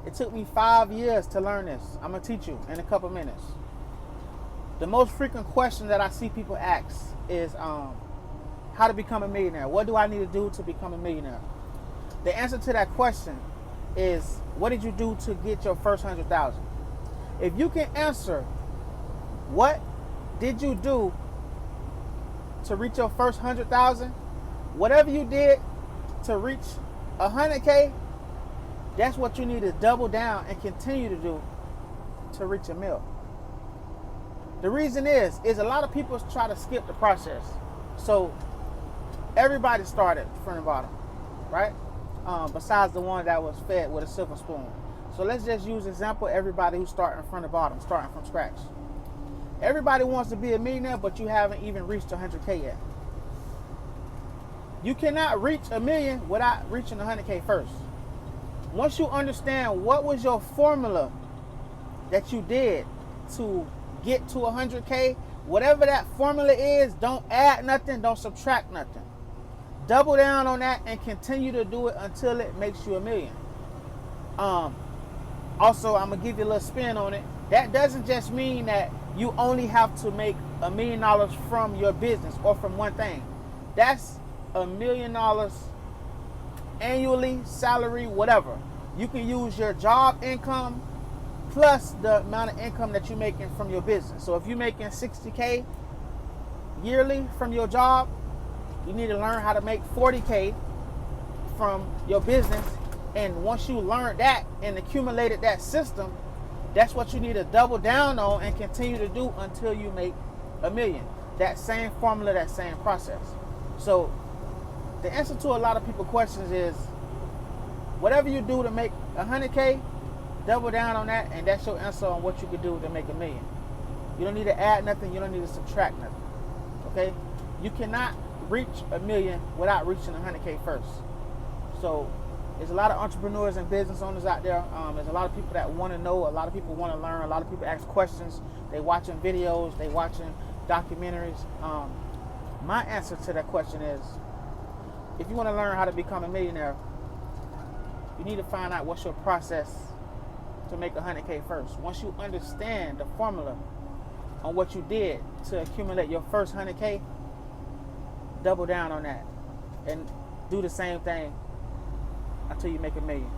It took me 5 years to learn this. I'm going to teach you in a couple minutes. The most frequent question that I see people ask is how to become a millionaire. What do I need to do to become a millionaire? The answer to that question is, what did you do to get your first 100,000? If you can answer, what did you do to reach your first 100,000? Whatever you did to reach 100K, that's what you need to double down and continue to do to reach a mil. The reason is a lot of people try to skip the process. So everybody started from the bottom, right? Besides the one that was fed with a silver spoon. So let's just use example, everybody who's starting from the bottom, starting from scratch. Everybody wants to be a millionaire, but you haven't even reached 100K yet. You cannot reach a million without reaching 100K first. Once you understand what was your formula that you did to get to 100K, whatever that formula is, don't add nothing, don't subtract nothing. Double down on that and continue to do it until it makes you a million. Also, I'm going to give you a little spin on it. That doesn't just mean that you only have to make $1 million from your business or from one thing. That's $1 million annually, salary, whatever. You can use your job income plus the amount of income that you're making from your business. So if you're making 60K yearly from your job, you need to learn how to make 40K from your business. And once you learn that and accumulated that system, that's what you need to double down on and continue to do until you make $1 million. That same formula, that same process. So the answer to a lot of people's questions is, whatever you do to make 100K, double down on that, and that's your answer on what you could do to make $1 million. You don't need to add nothing, you don't need to subtract nothing. Okay? You cannot reach $1 million without reaching 100K first. So there's a lot of entrepreneurs and business owners out there. There's a lot of people that want to know, a lot of people want to learn, a lot of people ask questions. They watching videos, they watching documentaries. My answer to that question is, if you want to learn how to become a millionaire, you need to find out what's your process to make 100K first. Once you understand the formula on what you did to accumulate your first 100K, double down on that and do the same thing until you make $1 million.